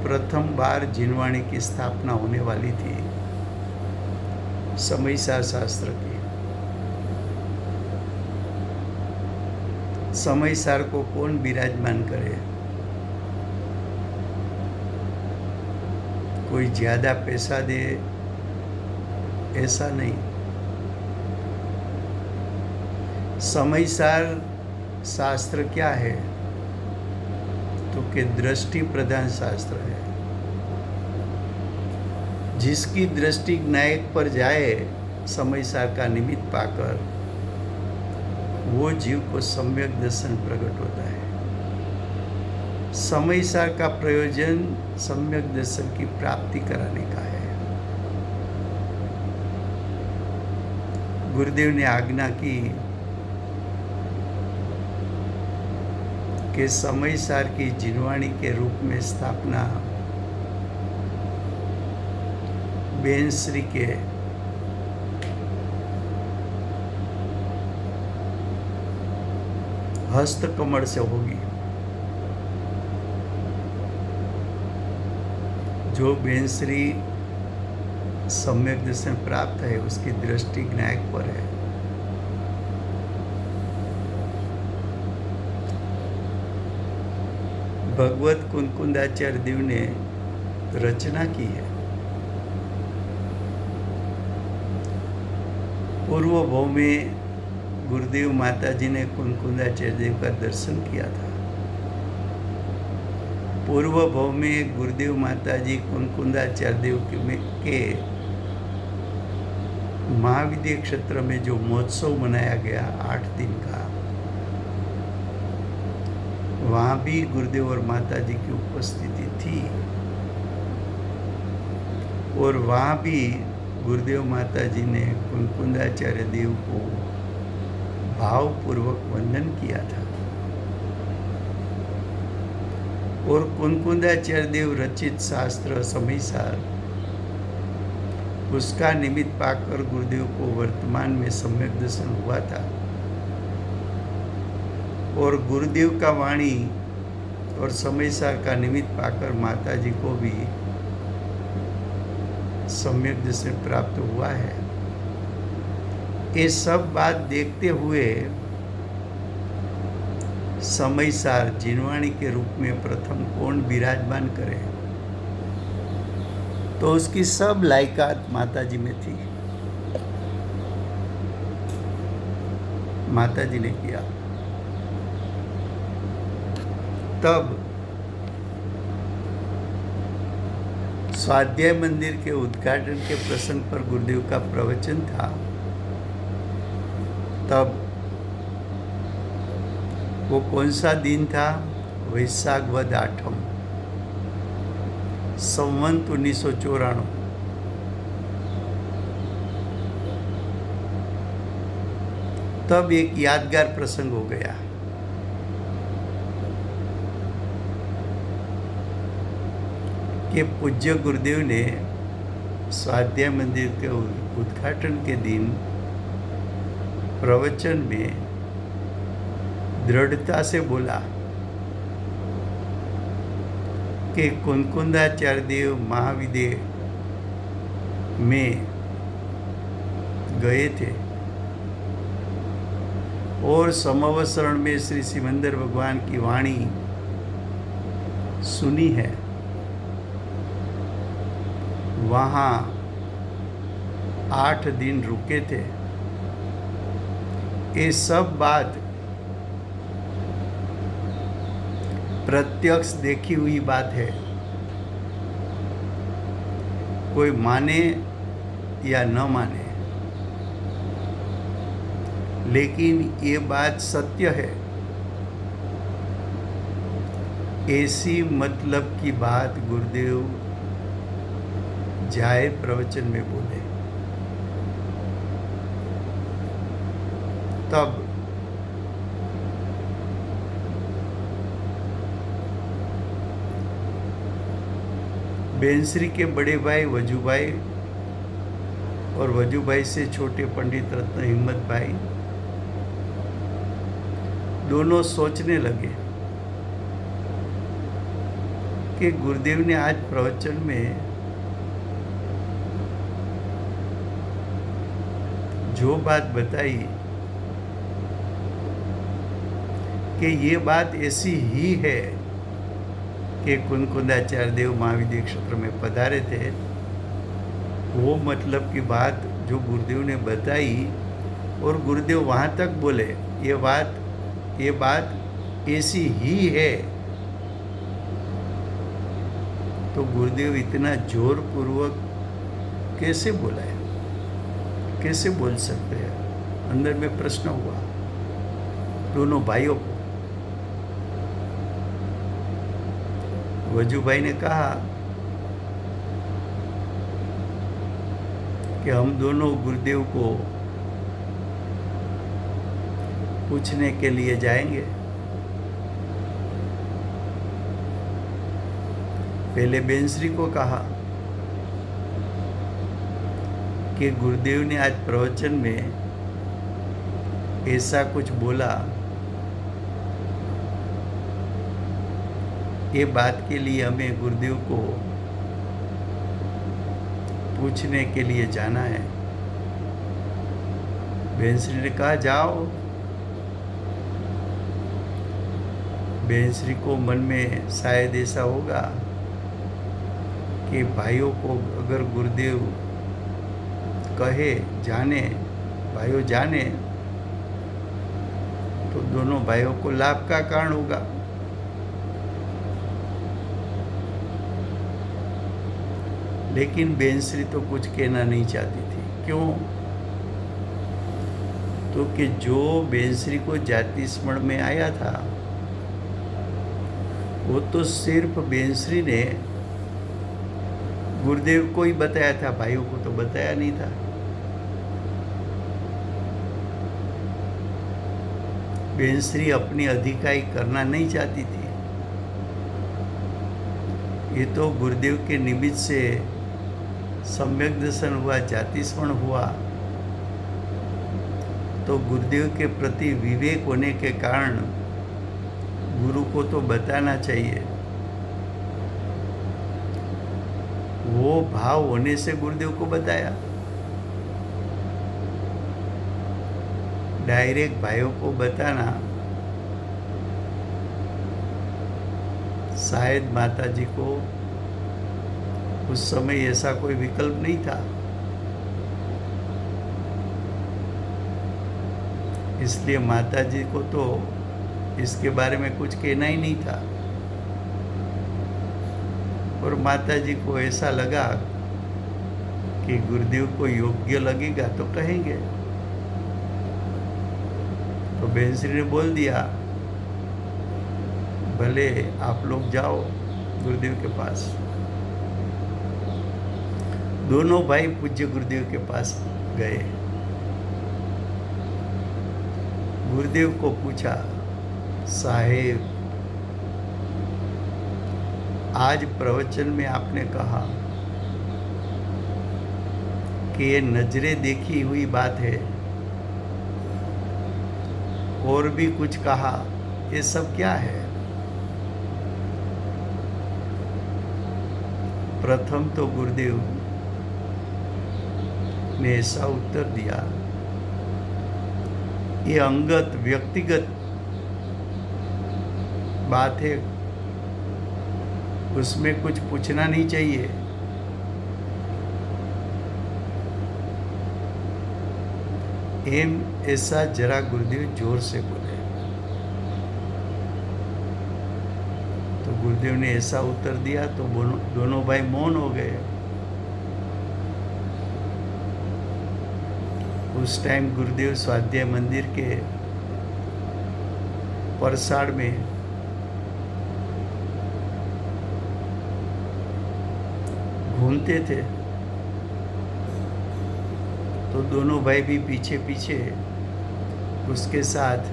प्रथम बार जिनवाणी की स्थापना होने वाली थी, समयसार शास्त्र की। समयसार को कौन विराजमान करे? कोई ज्यादा पैसा दे ऐसा नहीं। समयसार शास्त्र क्या है तो कि दृष्टि प्रधान शास्त्र है। जिसकी दृष्टि नायक पर जाए समयसार का निमित्त पाकर, वो जीव को सम्यक दर्शन प्रकट होता है। समयसार का प्रयोजन सम्यक दर्शन की प्राप्ति कराने का है। गुरुदेव ने आज्ञा की कि समयसार की जिनवाणी के रूप में स्थापना बेन श्री के हस्तकमल से होगी। जो बेन श्री सम्यक दर्शन प्राप्त है उसकी दृष्टि ज्ञायक पर है। भगवत कुंकुंदाचार्य देव ने रचना की है। पूर्व भाव में गुरुदेव माता जी ने कुंकुंदाचार्य देव का दर्शन किया था। पूर्व भाव में गुरुदेव माता जी कुंकुंदाचार्य देव के महाविद्य क्षेत्र में जो महोत्सव मनाया गया 8 दिन का, वहाँ भी गुरुदेव और माता जी की उपस्थिति थी और वहाँ भी गुरुदेव माता जी ने कुंकुंदाचार्य देव को भावपूर्वक वंदन किया था और कुंकुंदाचार्य देव रचित शास्त्र समयसार उसका निमित्त पाकर गुरुदेव को वर्तमान में सम्यक दर्शन हुआ था और गुरुदेव का वाणी और समयसार का निमित्त पाकर माता जी को भी सम्यक दर्शन प्राप्त हुआ है। ये सब बात देखते हुए समयसार जिनवाणी के रूप में प्रथम कौन विराजमान करे, तो उसकी सब लायकात माता जी में थी। माता जी ने किया। तब स्वाध्याय मंदिर के उद्घाटन के प्रसंग पर गुरुदेव का प्रवचन था। तब वो कौन सा दिन था? वैशाख वद 8 संवत 1994। तब एक यादगार प्रसंग हो गया। कि पूज्य गुरुदेव ने स्वाध्याय मंदिर के उद्घाटन के दिन प्रवचन में दृढ़ता से बोला कि कुंकुंदाचार्य देव महाविद्य में गए थे और समवसरण में श्री सिमंदर भगवान की वाणी सुनी है। वहाँ 8 दिन रुके थे। ये सब बात प्रत्यक्ष देखी हुई बात है। कोई माने या न माने, लेकिन ये बात सत्य है। ऐसी मतलब की बात गुरुदेव जाहिर प्रवचन में बोले। तब बेनश्री के बड़े भाई वजूभाई और वजूभाई से छोटे पंडित रत्न हिम्मत भाई दोनों सोचने लगे कि गुरुदेव ने आज प्रवचन में जो बात बताई कि ये बात ऐसी ही है कि कुंकुंदाचार्य देव महाविद्य क्षेत्र में पधारे थे, वो मतलब की बात जो गुरुदेव ने बताई और गुरुदेव वहाँ तक बोले ये बात ऐसी ही है, तो गुरुदेव इतना जोर पूर्वक कैसे बोला है, कैसे बोल सकते हैं? अंदर में प्रश्न हुआ दोनों भाइयों को। वजूभाई ने कहा कि हम दोनों गुरुदेव को पूछने के लिए जाएंगे। पहले बेनश्री को कहा कि गुरुदेव ने आज प्रवचन में ऐसा कुछ बोला, ये बात के लिए हमें गुरुदेव को पूछने के लिए जाना है। बेनश्री ने कहा जाओ। बेनश्री को मन में शायद ऐसा होगा कि भाइयों को अगर गुरुदेव कहे जाने, भाइयों जाने, तो दोनों भाइयों को लाभ का कारण होगा। लेकिन बेनश्री तो कुछ कहना नहीं चाहती थी। क्यों? तो कि जो बेनश्री को जाति स्मरण में आया था, वो तो सिर्फ बेनश्री ने गुरुदेव को ही बताया था, भाइयों को तो बताया नहीं था। बेनश्री अपनी अधिकाई करना नहीं चाहती थी। ये तो गुरुदेव के निमित्त से सम्यक दर्शन हुआ, जाति स्मरण हुआ, तो गुरुदेव के प्रति विवेक होने के कारण गुरु को तो बताना चाहिए। वो भाव होने से गुरुदेव को बताया। डायरेक्ट भाइयों को बताना शायद माता जी को उस समय ऐसा कोई विकल्प नहीं था। इसलिए माता जी को तो इसके बारे में कुछ कहना ही नहीं था। और माता जी को ऐसा लगा कि गुरुदेव को योग्य लगेगा तो कहेंगे। तो बेनश्री ने बोल दिया, भले आप लोग जाओ गुरुदेव के पास। दोनों भाई पूज्य गुरुदेव के पास गए। गुरुदेव को पूछा, साहेब, आज प्रवचन में आपने कहा कि ये नजरे देखी हुई बात है, और भी कुछ कहा, ये सब क्या है? प्रथम तो गुरुदेव ने ऐसा उत्तर दिया, ये अंगत व्यक्तिगत बात है, उसमें कुछ पूछना नहीं चाहिए। एम ऐसा जरा गुरुदेव जोर से बोले। तो गुरुदेव ने ऐसा उत्तर दिया तो दोनों भाई मौन हो गए। उस टाइम गुरुदेव स्वाध्याय मंदिर के परसाड़ में घूमते थे, तो दोनों भाई भी पीछे पीछे उसके साथ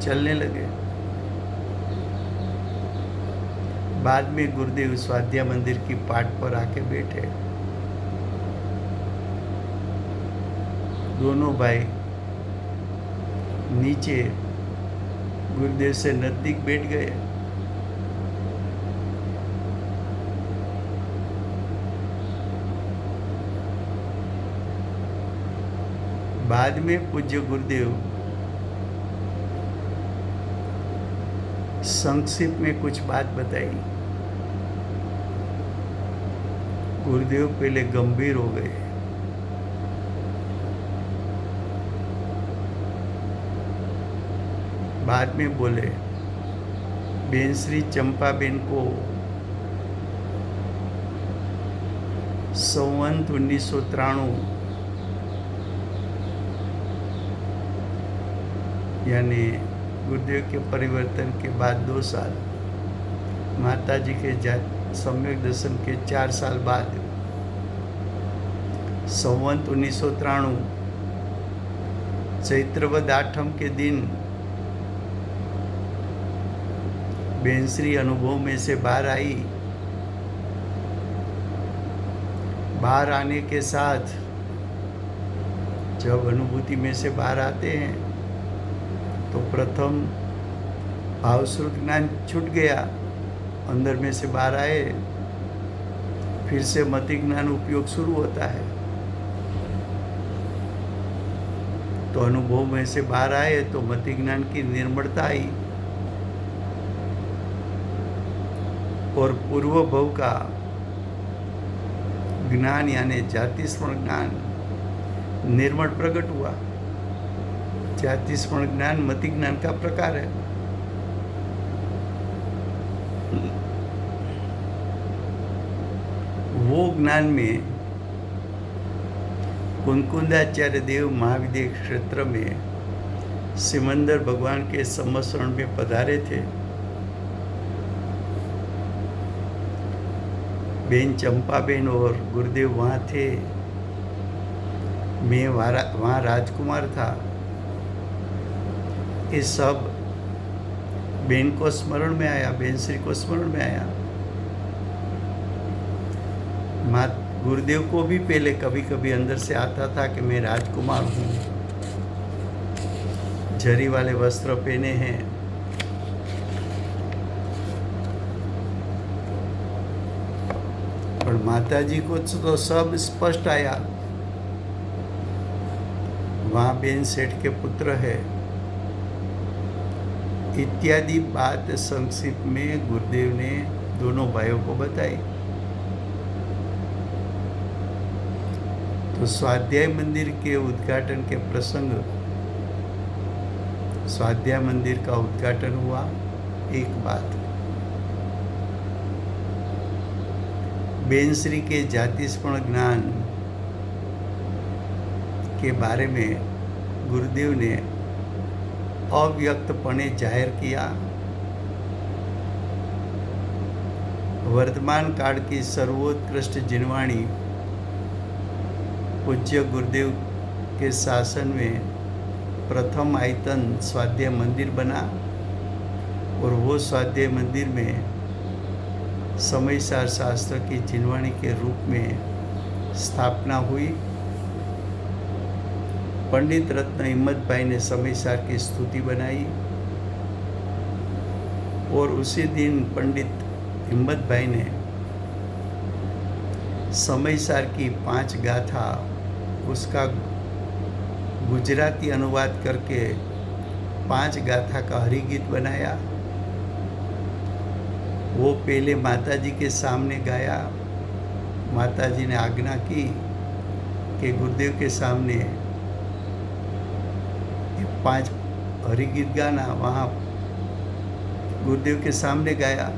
चलने लगे। बाद में गुरुदेव स्वाध्याय मंदिर की पाट पर आके बैठे। दोनों भाई नीचे गुरुदेव से नजदीक बैठ गए। बाद में पूज्य गुरुदेव संक्षिप्त में कुछ बात बताई। गुरुदेव पहले गंभीर हो गए। बाद में बोले, बेनश्री चंपाबेन को संवत 1993 यानी गुरुदेव के परिवर्तन के बाद 2 साल, माता जी के सम्यक दर्शन के 4 साल बाद, संवत 1993 चैत्रवद आठम के दिन बेनश्री अनुभव में से बाहर आई बाहर आने के साथ जब अनुभूति में से बाहर आते हैं तो प्रथम भावश्रुत ज्ञान छूट गया, अंदर में से बाहर आए, फिर से मति ज्ञान उपयोग शुरू होता है। तो अनुभव में से बाहर आए तो मति ज्ञान की निर्मलता आई और पूर्व भव का ज्ञान यानी जाति स्मरण ज्ञान निर्मल प्रकट हुआ। जाति स्मरण ज्ञान मति ज्ञान का प्रकार है। वो ज्ञान में कुंकुंदाचार्य देव महाविद्य क्षेत्र में सिमंदर भगवान के संवत्सरण में पधारे थे। बेन चंपाबेन और गुरुदेव वहाँ थे। मैं वहाँ राजकुमार था। ये सब बेन को स्मरण में आया, बेन श्री को स्मरण में आया। गुरुदेव को भी पहले कभी कभी अंदर से आता था कि मैं राजकुमार हूँ, जरी वाले वस्त्र पहने हैं। पर माताजी को तो सब स्पष्ट आया। वहाँ बेन सेठ के पुत्र है इत्यादि बात संक्षिप्त में गुरुदेव ने दोनों भाइयों को बताई। तो स्वाध्याय मंदिर के उद्घाटन के प्रसंग, स्वाध्याय मंदिर का उद्घाटन हुआ। एक बात, बेनश्री के जाति स्मरण ज्ञान के बारे में गुरुदेव ने अव्यक्तपणे जाहिर किया। वर्तमान काल की सर्वोत्कृष्ट जिनवाणी पूज्य गुरुदेव के शासन में प्रथम आयतन स्वाध्याय मंदिर बना और वो स्वाध्याय मंदिर में समयसार शास्त्र की जिनवाणी के रूप में स्थापना हुई। पंडित रत्न हिम्मत भाई ने समयसार की स्तुति बनाई और उसी दिन पंडित हिम्मत भाई ने समयसार की 5 गाथा उसका गुजराती अनुवाद करके 5 गाथा का हरिगीत बनाया। वो पहले माताजी के सामने गाया। माताजी ने आज्ञा की कि गुरुदेव के सामने 5 हरिगीत गाना। वहाँ गुरुदेव के सामने गाया।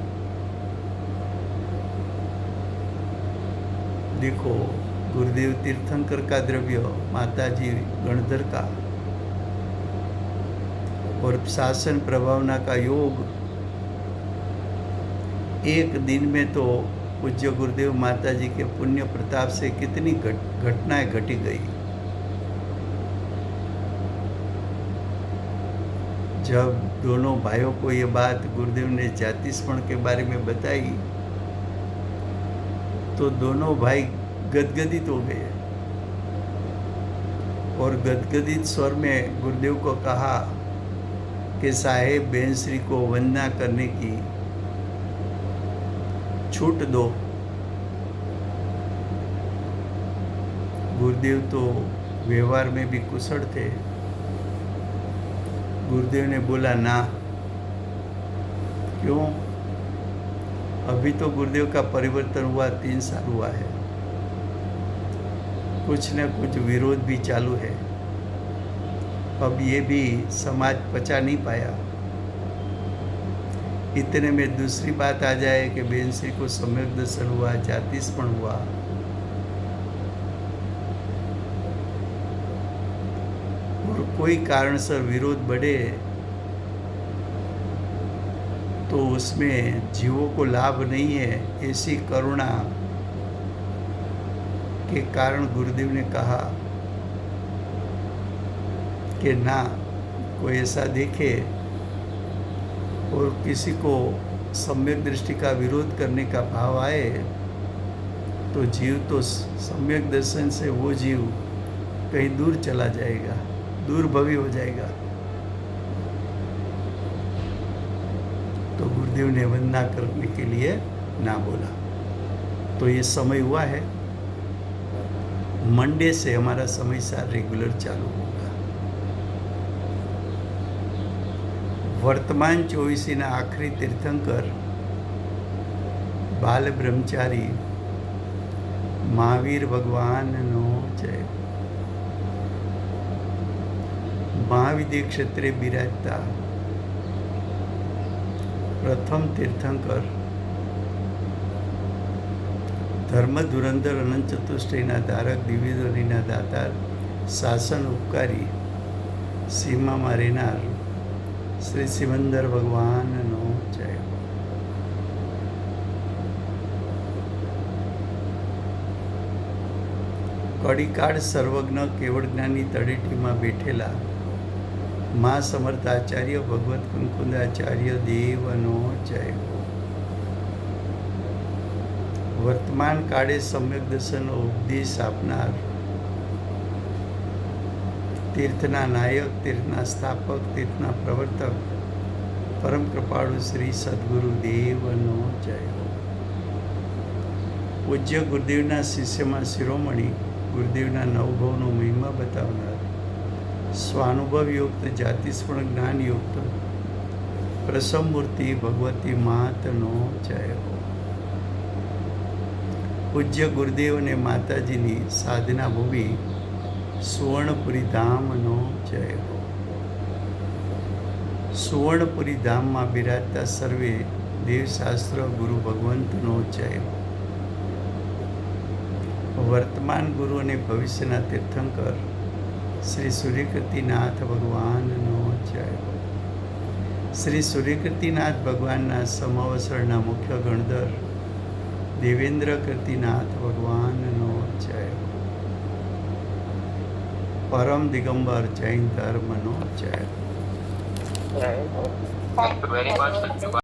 देखो, गुरुदेव तीर्थंकर का द्रव्य, माताजी गणधर का, और शासन प्रभावना का योग। एक दिन में तो पूज्य गुरुदेव माताजी के पुण्य प्रताप से कितनी घटनाएं घटी गई। जब दोनों भाइयों को ये बात गुरुदेव ने जाति स्मरण के बारे में बताई तो दोनों भाई गदगदित हो गए और गदगदित स्वर में गुरुदेव को कहा कि साहेब बेनश्री को वंदना करने की छूट दो। गुरुदेव तो व्यवहार में भी कुशल थे। गुरुदेव ने बोला ना। क्यों? अभी तो गुरुदेव का परिवर्तन हुआ 3 साल हुआ है, कुछ न कुछ विरोध भी चालू है। अब ये भी समाज पचा नहीं पाया। इतने में दूसरी बात आ जाए कि बेनश्री को सम्यक दर्शन हुआ, जाति स्मरण हुआ। और कोई कारणसर विरोध बढ़े तो उसमें जीवों को लाभ नहीं है। ऐसी करुणा के कारण गुरुदेव ने कहा कि ना, कोई ऐसा देखे और किसी को सम्यक दृष्टि का विरोध करने का भाव आए तो जीव तो सम्यक दर्शन से वो जीव कहीं दूर चला जाएगा, दूर भवी हो जाएगा। तो गुरुदेव ने वंदना करने के लिए ना बोला। तो ये समय हुआ है, मंडे से हमारा समय सार रेगुलर चालू होगा। वर्तमान 24 आखिरी तीर्थंकर बाल ब्रह्मचारी महावीर भगवान नो जय। महाविद्य क्षेत्रे बिराजता प्रथम तीर्थंकर धर्म धुरंधर अनंत चतुष्टयना धारक दिव्यदरीना दातार शासन उपकारी सीमाમાં રહેનાર શ્રી સિમંદર ભગવાનનો જય. કડીકાળ સર્વજ્ઞ કેવળ જ્ઞાની તળેટીમાં બેઠેલા મા સમર્થ આચાર્ય ભગવત કંકુંદાચાર્ય દેવનો જય. વર્તમાન કાળે સમ્યક દર્શનનો ઉપદેશ આપનાર तीर्थना नायक, तीर्थना स्थापक, तीर्थना प्रवर्तक परम कृपाळु श्री सद्गुरु देवनो जय. पूज्य गुरुदेवना शिष्यમાં શિરોમણી ગુરુદેવના નવભવનો મહિમા બતાવનાર સ્વાનુભવયુક્ત જાતિસ્મરણ જ્ઞાનયુક્ત પ્રસમમૂર્તિ ભગવતી માતનો જય હો. પૂજ્ય ગુરુદેવ અને માતાજીની સાધના ભૂમિ સુવર્ણપુરી ધામનો જય હો. સુવર્ણપુરી ધામમાં બિરાજતા સર્વે દેવશાસ્ત્ર ગુરુ ભગવંતનો જય હો. વર્તમાન ગુરુ અને ભવિષ્યના તીર્થંકર શ્રી સૂર્યકીર્તિનાથ ભગવાનનો જય હો. શ્રી સૂર્યકીર્તિનાથ ભગવાનના સમાવસરના મુખ્ય ગણધર દેવેન્દ્ર કીર્તિનાથ ભગવાનનો જય હો. परम दिगंबर जैन धर्म नो जय. Thank you very much.